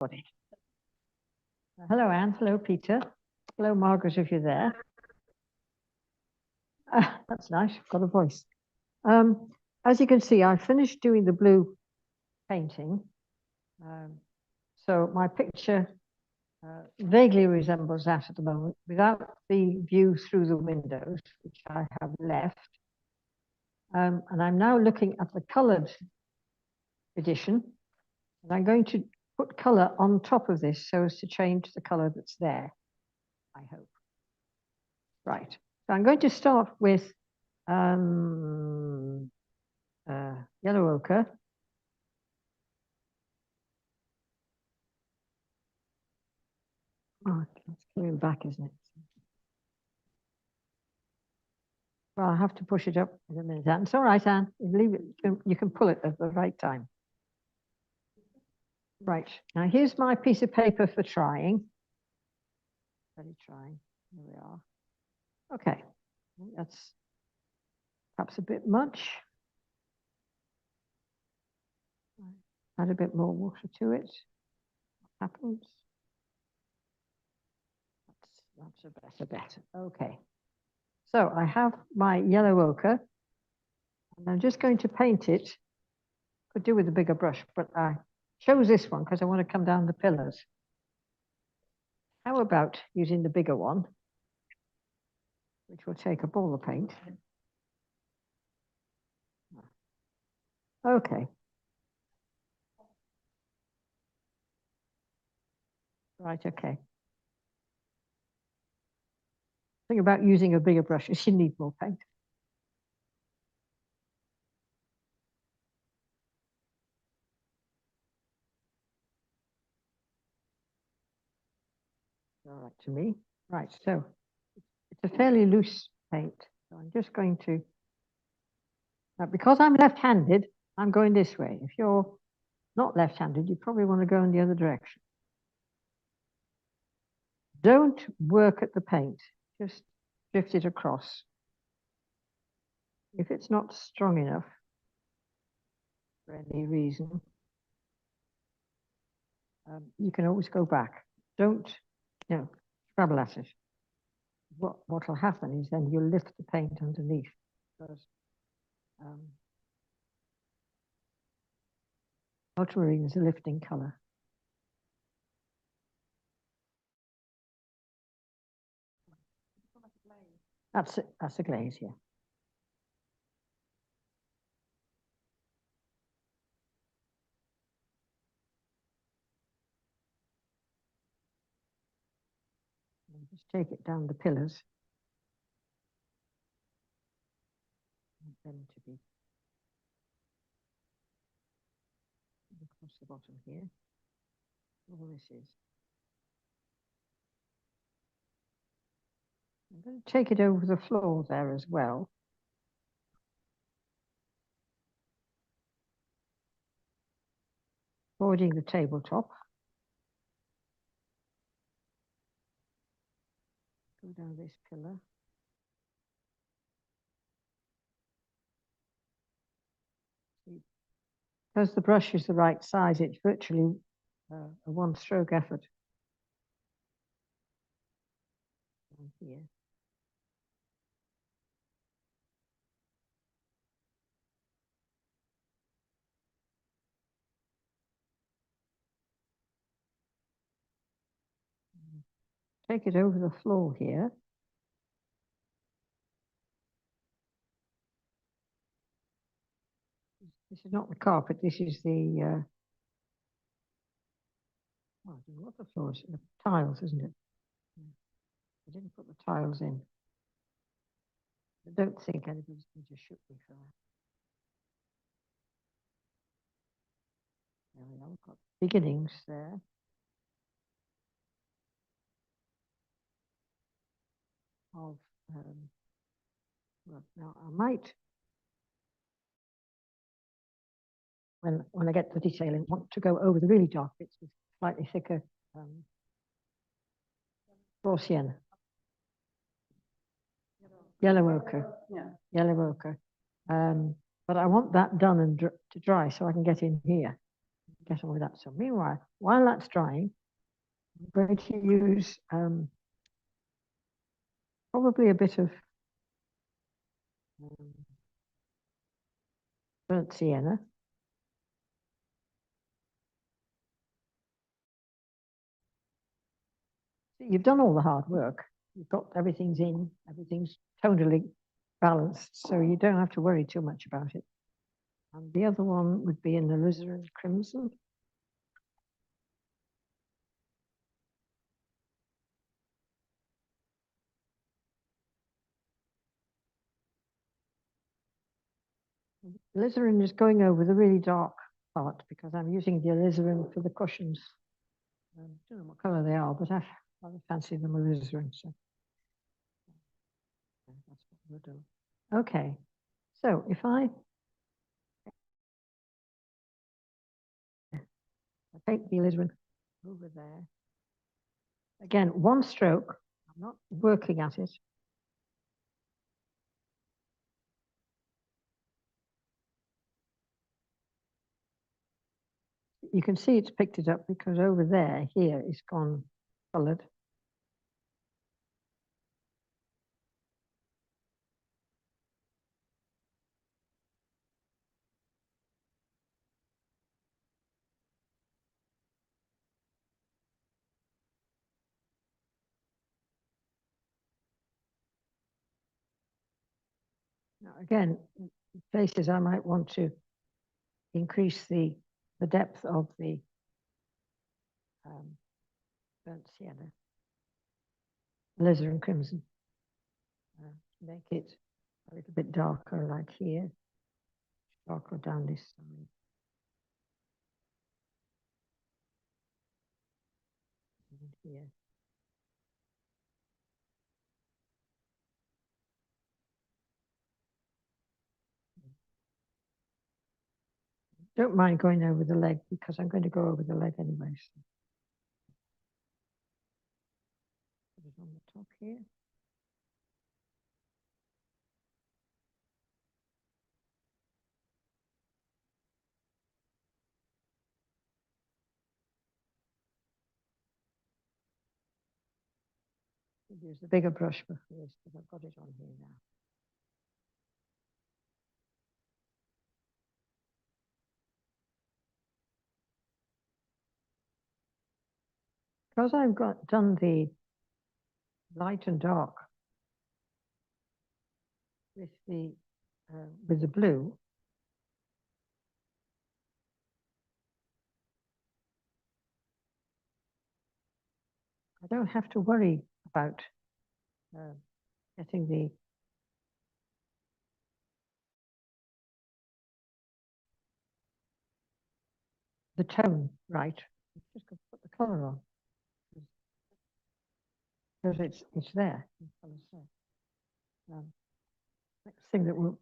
everybody. Hello, Anne. Hello, Peter. Hello, Margaret, if you're there. That's nice. I've got a voice. As you can see, I finished doing the blue painting. So my picture vaguely resembles that at the moment, without the view through the windows, which I have left. And I'm now looking at the colored edition. And I'm going to put color on top of this so as to change the color that's there, I hope. Right. So I'm going to start with yellow ochre. Oh, it's coming back, isn't it? Well, I'll have to push it up in a minute, Anne. It's all right, Anne. You leave it. You can pull it at the right time. Right. Now, here's my piece of paper for trying. Ready trying. Here we are. Okay. That's perhaps a bit much. Add a bit more water to it. What happens? That's a better bet. Okay. So I have my yellow ochre, and I'm just going to paint it. Could do with a bigger brush, but I chose this one because I want to come down the pillars. How about using the bigger one, which will take up all the paint? Okay. Right, okay. The thing about using a bigger brush is you need more paint. All right to me. Right, so it's a fairly loose paint. So I'm just going to, now because I'm left-handed, I'm going this way. If you're not left-handed, you probably want to go in the other direction. Don't work at the paint, just drift it across. If it's not strong enough for any reason, you can always go back. Don't, scrabble at it. What will happen is then you'll lift the paint underneath. Because ultramarine is a lifting color. That's a glaze, yeah. And just take it down the pillars. And then to be across the bottom here. All this is. I'm going to take it over the floor there as well. Avoiding the tabletop. Go down this pillar. Because the brush is the right size, it's virtually a one-stroke effort. Here. Take it over the floor here. This is not the carpet, this is the, I don't know what the floor is, the tiles, isn't it? I didn't put the tiles in. I don't think anybody's going to shoot me for that. There we are, we've got beginnings there. Of, well, now I might, when I get to the detailing, want to go over the really dark bits with slightly thicker raw sienna. Yellow ochre. Yeah. Yellow ochre. But I want that done and to dry so I can get in here. get on with that. So meanwhile, while that's drying, I'm going to use probably a bit of burnt sienna. You've done all the hard work. You've got everything's in, everything's tonally balanced, so you don't have to worry too much about it. And the other one would be in the alizarin crimson. Alizarin is going over the really dark part because I'm using the alizarin for the cushions. I don't know what color they are, but I rather fancy them alizarin. So that's what we'll do. Okay, so if I take the alizarin over there, again, one stroke, I'm not working at it. You can see it's picked it up because over there, here, it's gone colored. Now, again, places I might want to increase the depth of the burnt sienna, alizarin crimson, make it a little bit darker, like here, darker down this side. And here. Don't mind going over the leg because I'm going to go over the leg anyway. So. Put it on the top here. Use the bigger brush for this because I've got it on here now. Because I've done the light and dark with the blue, I don't have to worry about getting the tone right. I'm just going to put the color on because it's there. The color's there. Next thing that will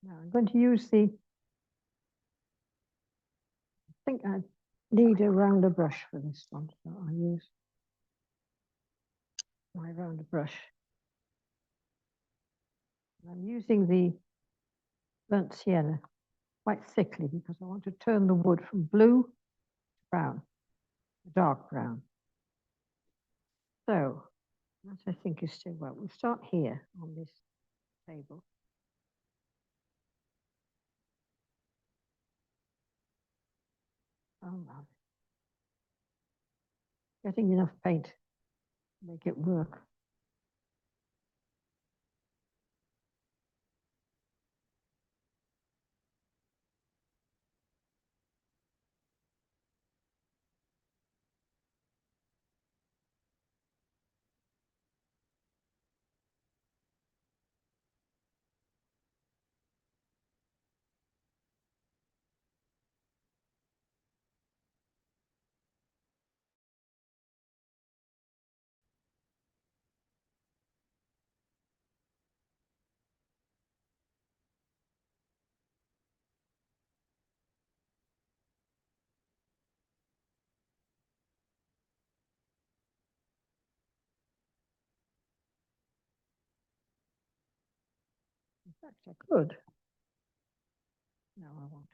now I'm going to use I think I need a rounder brush for this one, so I'll use my rounder brush. I'm using the burnt sienna quite thickly because I want to turn the wood from blue to brown, dark brown. So that I think is still well. We'll start here on this table. Oh, wow. Getting enough paint to make it work. In fact, I could. No, I won't.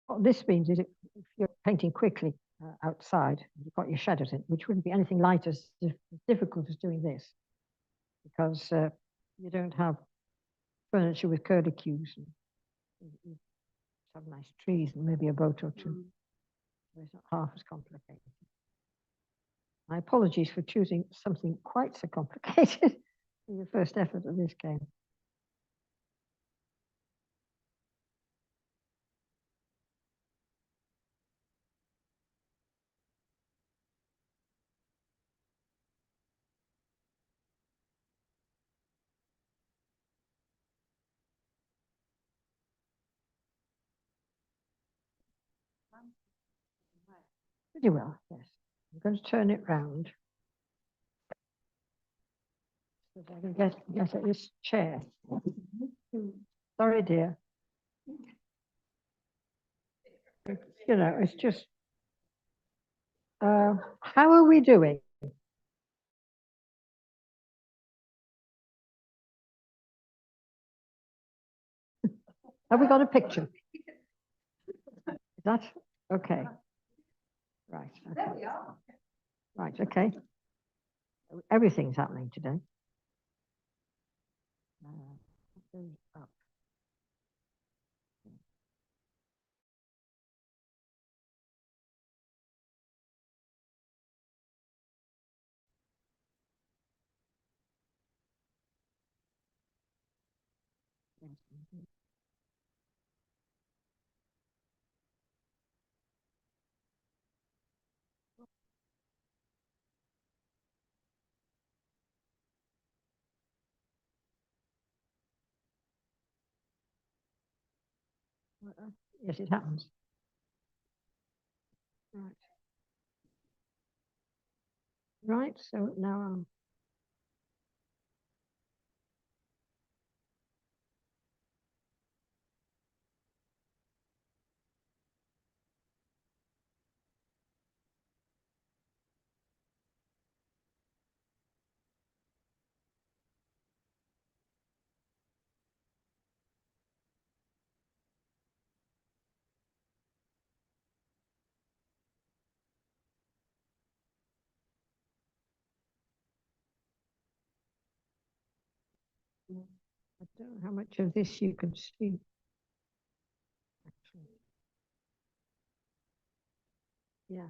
What this means is if you're painting quickly outside, you've got your shadows in, which wouldn't be anything light as difficult as doing this, because you don't have furniture with curlicues, and you have nice trees and maybe a boat or two. So it's not half as complicated. My apologies for choosing something quite so complicated in the first effort of this game. Pretty well, yes. I'm going to turn it round so that I can get at this chair. Sorry, dear. You know, it's just, how are we doing? Have we got a picture? Is that okay? Right. Okay. There we are. Right. Okay. Everything's happening today. Up. Yes, it happens. Right. Right. So now I'm. I don't know how much of this you can see. Actually. Yeah.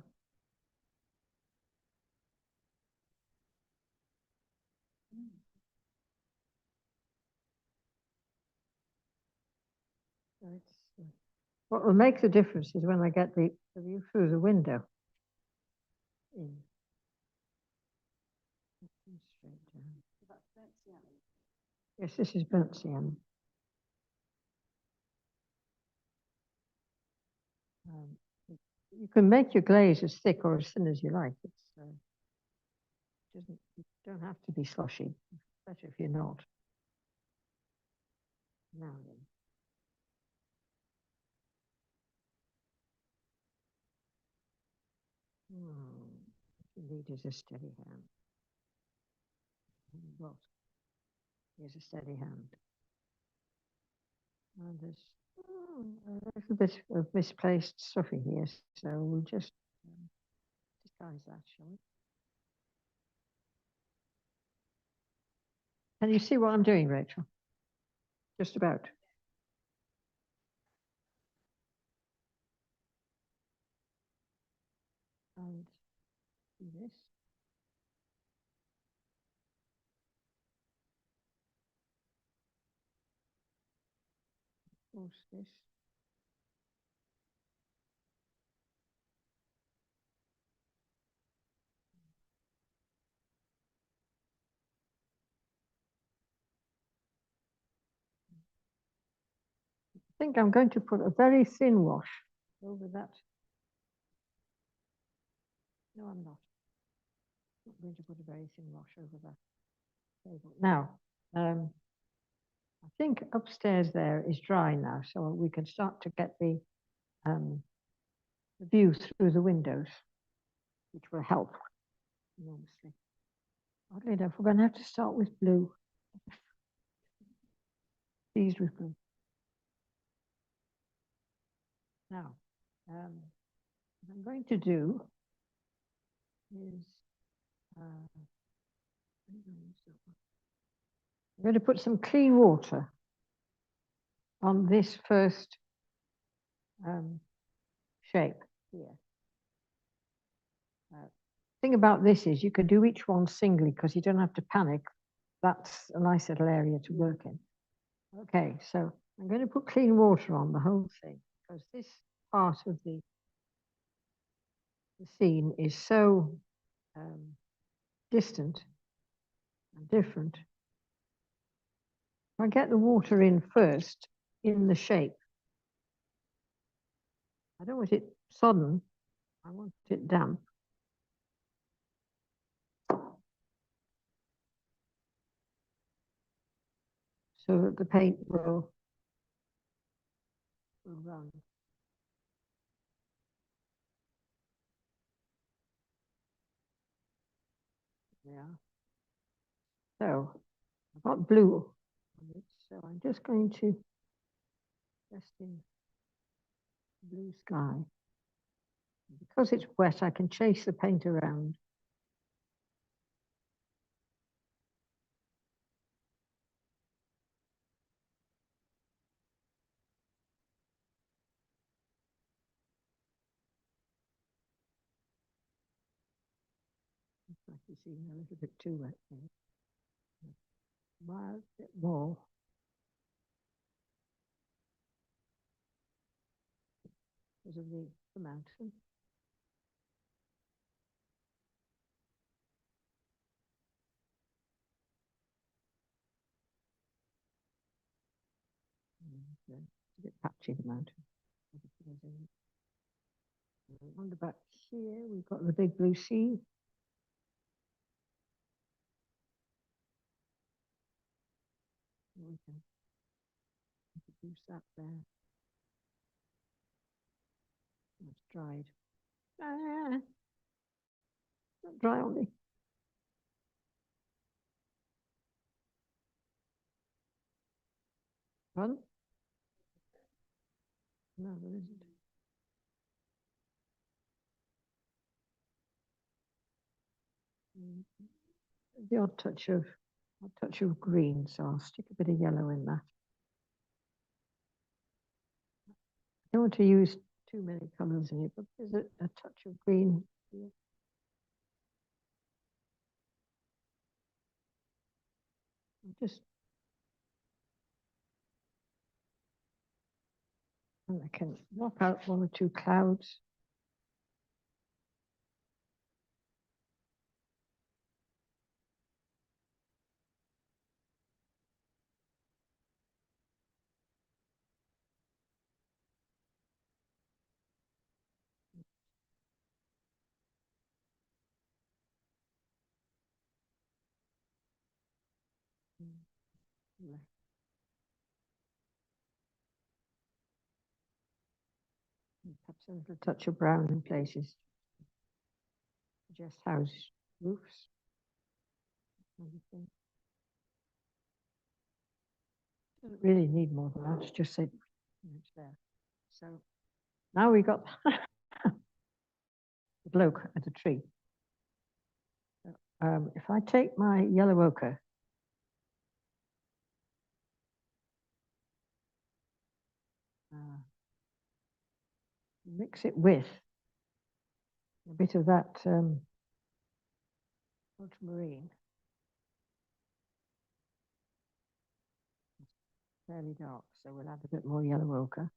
So what will make the difference is when I get the view through the window in. Straight down. Yes, this is burnt sienna. You can make your glaze as thick or as thin as you like. You don't have to be sloshy. It's better if you're not. Now then. You need is a steady hand. What? Here's a steady hand. And there's a little bit of misplaced stuff in here, so we'll just disguise that, shall we? Can you see what I'm doing, Rachel? Just about. And do this. Force this. I think I'm going to put a very thin wash over that. No, I'm not. I'm not going to put a very thin wash over that table. Now, I think upstairs there is dry now, so we can start to get the view through the windows, which will help enormously. Oddly enough, we're going to have to start with blue. These with blue. Now, what I'm going to do is I'm going to put some clean water on this first shape here. Thing about this is you can do each one singly because you don't have to panic. That's a nice little area to work in. Okay, so I'm going to put clean water on the whole thing because this part of the scene is so distant and different. If I get the water in first in the shape, I don't want it sodden, I want it damp. So that the paint will run. Yeah. So I've got blue on it, so I'm just going to test in blue sky. Because it's wet, I can chase the paint around. Like you see, a little bit too wet there. A bit more. Because of the mountain. It's a bit patchy, the mountain. On the back here, we've got the big blue sea. We can introduce that there. It's dried. Ah, not dry on me. Pardon? No, there isn't. The odd touch of green, so I'll stick a bit of yellow in that. I don't want to use too many colours in it, but there's a touch of green here. Just and I can knock out one or two clouds. Yeah. Perhaps a little touch of brown in places. Just house roofs. Doesn't really need more than that. Just say it's there. So now we got the bloke at the tree. If I take my yellow ochre, mix it with a bit of that ultramarine, fairly dark, so we'll add a bit more yellow ochre.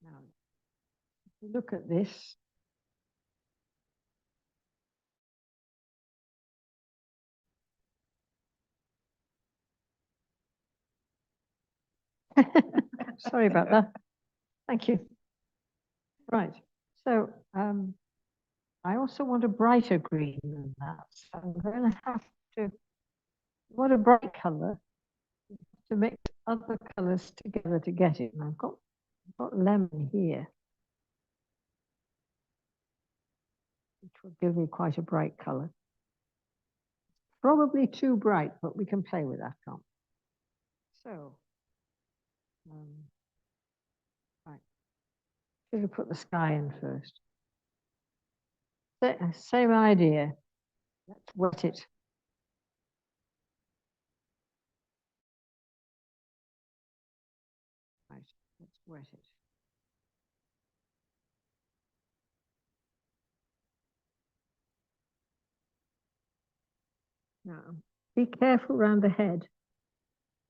Now, if you look at this, sorry about that. Thank you. Right. So I also want a brighter green than that. So I'm going to have to want a bright color to mix other colors together to get it. And I've got lemon here, which will give me quite a bright color. Probably too bright, but we can play with that, can't we? So Should have put the sky in first. Same idea. Let's wet it. Right, let's wet it. Now, be careful around the head,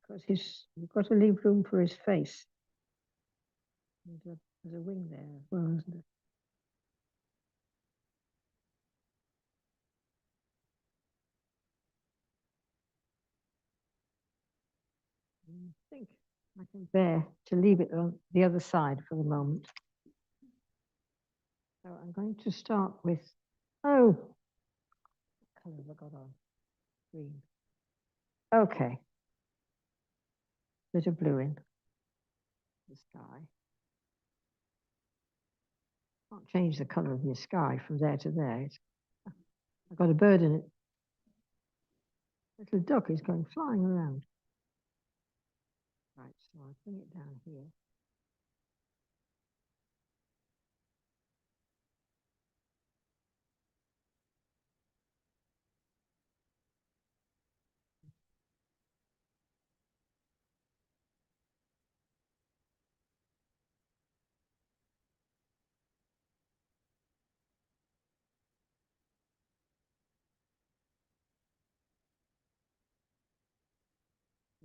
because you've got to leave room for his face. There's a wing there as well, isn't there? I think I can bear to leave it on the other side for the moment. So I'm going to start with, oh, what colour have I got on? Green. Okay. Bit of blue in the sky. Can't change the colour of your sky from there to there. I've got a bird in it. Little duck is going flying around. Right, so I'll bring it down here.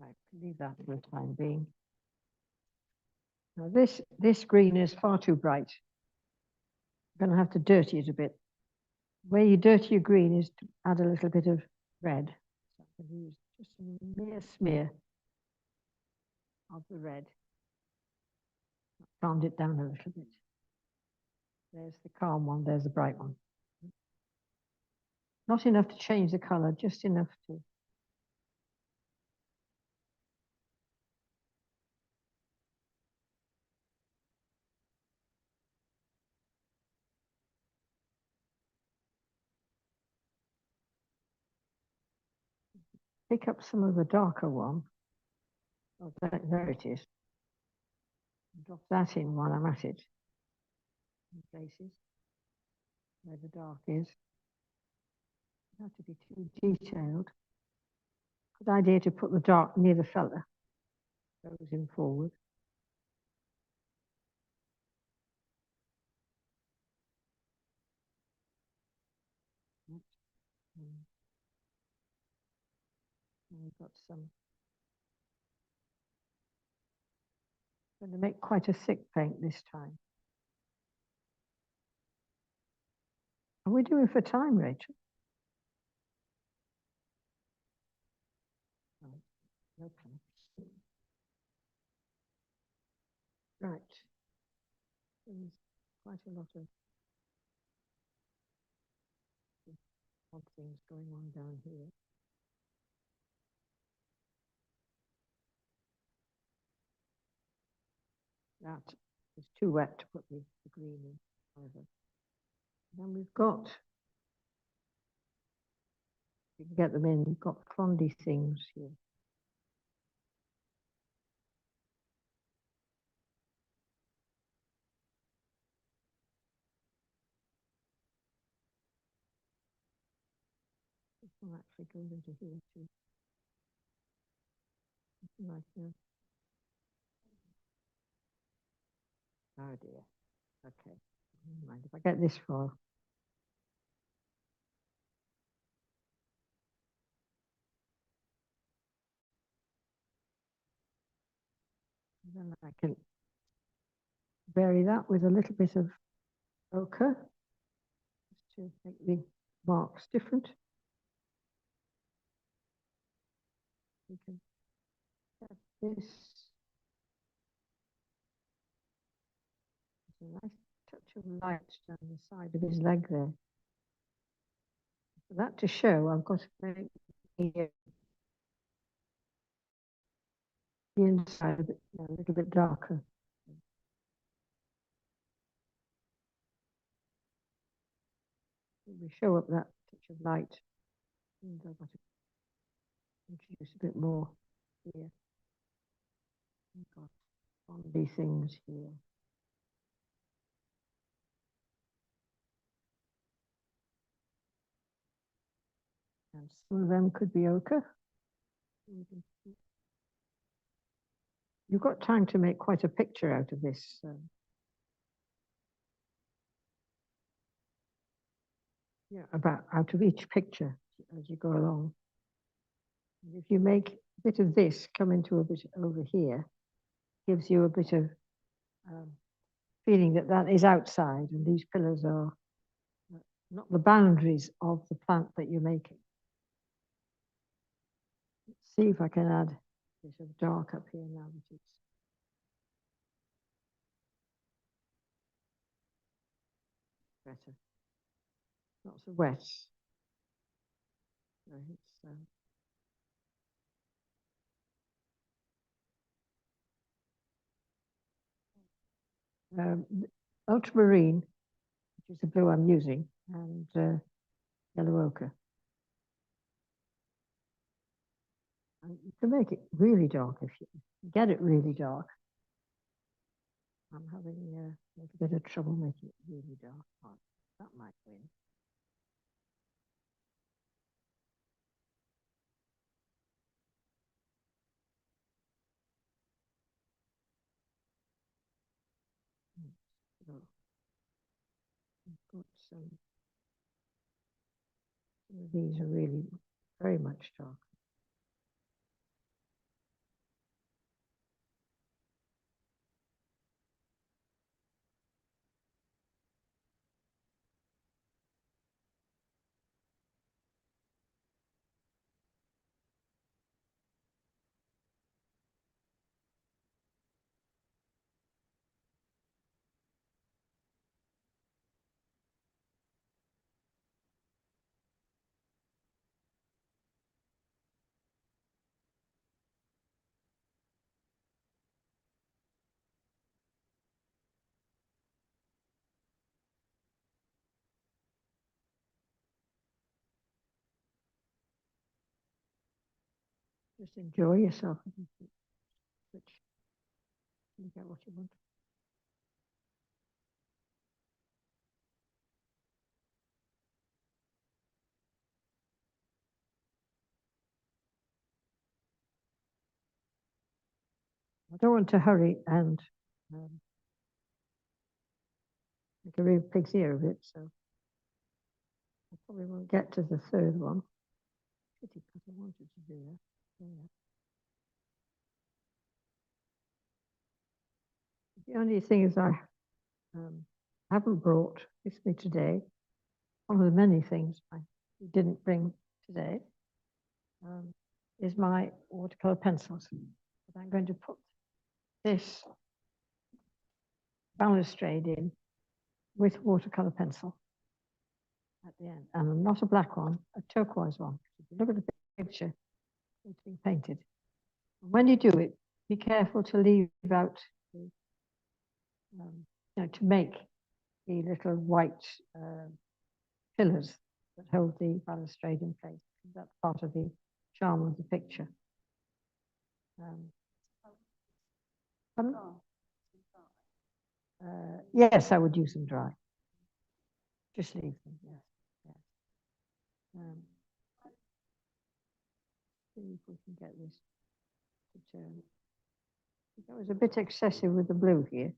Right, leave that for the time being. Now this green is far too bright. I'm going to have to dirty it a bit. Where you dirty your green is to add a little bit of red. So I'm going to use just a mere smear of the red. Calmed it down a little bit. There's the calm one, there's the bright one. Not enough to change the color, just enough to. Pick up some of the darker one. Oh, there it is. Drop that in while I'm at it. In places where the dark is. Don't have to be too detailed. Good idea to put the dark near the fella. Goes in forward. And we've got some. I'm going to make quite a thick paint this time. Are we doing for time, Rachel? Oh, okay. Right. There's quite a lot of odd things going on down here. That is too wet to put the green in, however. Then we've got, you can get them in, we've got fondy things here. This one actually goes into here too. Like that. Oh dear. Okay. Never mind. If I get this far. Then I can vary that with a little bit of ochre just to make the marks different. We can get this. A nice touch of light down the side of his leg there. For that to show, I've got to make the inside a, bit, a little bit darker. We show up that touch of light. And I've got to introduce a bit more here. We've got fondy things here. And some of them could be ochre. You've got time to make quite a picture out of this. Yeah, about out of each picture as you go along. And if you make a bit of this come into a bit over here, gives you a bit of feeling that that is outside, and these pillars are not the boundaries of the plant that you're making. Let's see if I can add a bit of dark up here now that it's better. Not so wet. So it's, ultramarine, which is the blue I'm using, and yellow ochre. And you can make it really dark if you get it really dark. I'm having a little bit of trouble making it really dark. Oh, that might win. So I've got some of these are really very much dark. Just enjoy yourself. Which you get what you want. I don't want to hurry and make a real pig's ear of it, so I probably won't get to the third one. Pity, because I wanted to do that. Yeah. The only thing is I haven't brought with me today, one of the many things I didn't bring today, is my watercolor pencils. But I'm going to put this balustrade in with watercolor pencil at the end, and not a black one, a turquoise one. If you look at the picture, it's been painted. And when you do it, be careful to leave out the, to make the little white pillars that hold the balustrade in place. That's part of the charm of the picture. Yes, I would use them dry. Just leave them, yes. See if we can get this to turn. That was a bit excessive with the blue here.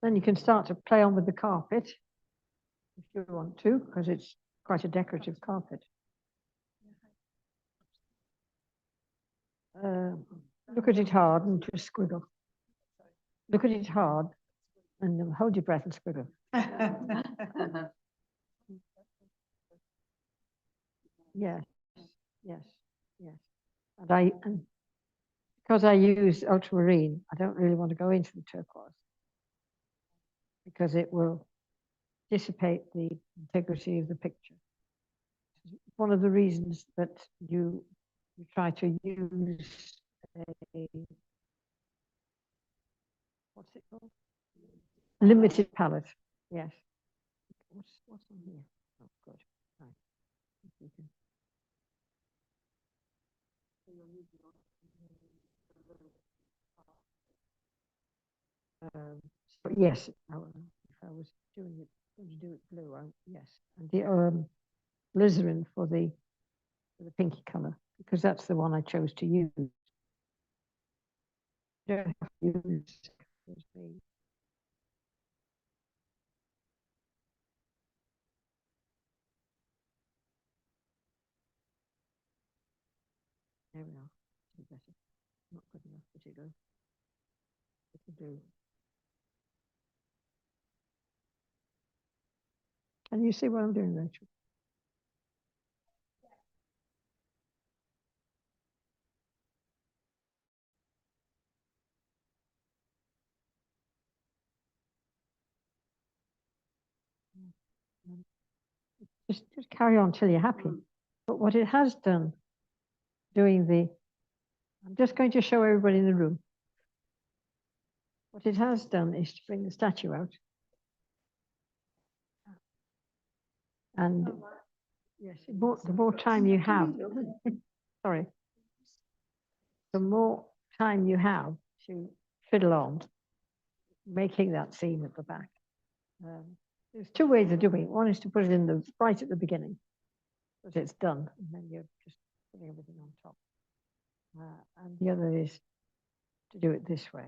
Then you can start to play on with the carpet if you want to, because it's quite a decorative carpet. Look at it hard and just squiggle. Look at it hard and hold your breath and squiggle. Yes, yes, yes. And because I use ultramarine, I don't really want to go into the turquoise because it will dissipate the integrity of the picture. One of the reasons that you try to use a, what's it called? Limited palette. Yes. What's on here? Oh, good. Right. So yes, if I was doing it going to do it blue, yes, and the alizarin for the pinky color, because that's the one I chose to use. You don't have to use the there we are. Better. Not good enough, but it goes. It'll do. Can you see what I'm doing, Rachel? Just carry on till you're happy. But what it has done, I'm just going to show everybody in the room. What it has done is to bring the statue out. And yes, the more time you have, sorry, the more time you have to fiddle on making that scene at the back. There's two ways of doing it. One is to put it right at the beginning, because it's done, and then you're just putting everything on top. And the other is to do it this way.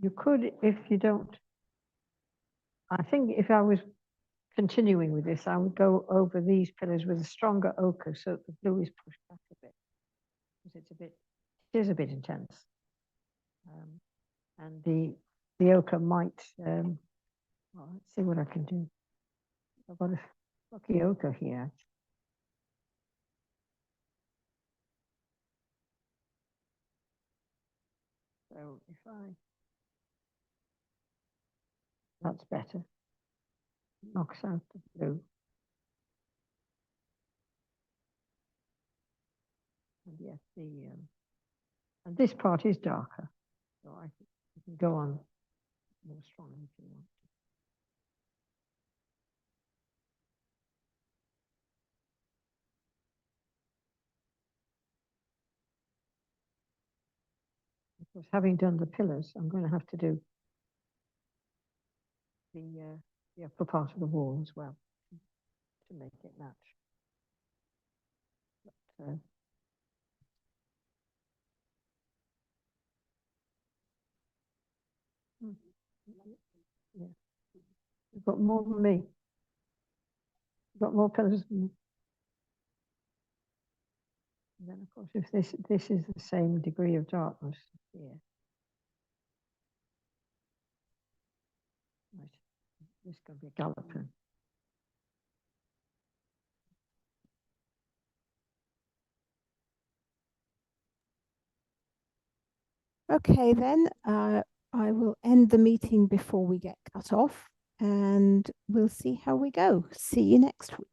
You could, if you don't, I think if I was continuing with this, I would go over these pillars with a stronger ochre so that the blue is pushed back a bit, because it is a bit intense. And the ochre might, well, let's see what I can do. I've got a lucky ochre here. So if that's better. Knocks out the blue. And yes, and this part is darker, so I can go on more strongly if you want. Of course, having done the pillars, I'm going to have to do the upper part of the wall as well to make it match. But, yeah, you've got more than me. You've got more pillars than me. And then, of course, if this is the same degree of darkness here. Right. This is going to be a galloping. Okay, then I will end the meeting before we get cut off, and we'll see how we go. See you next week.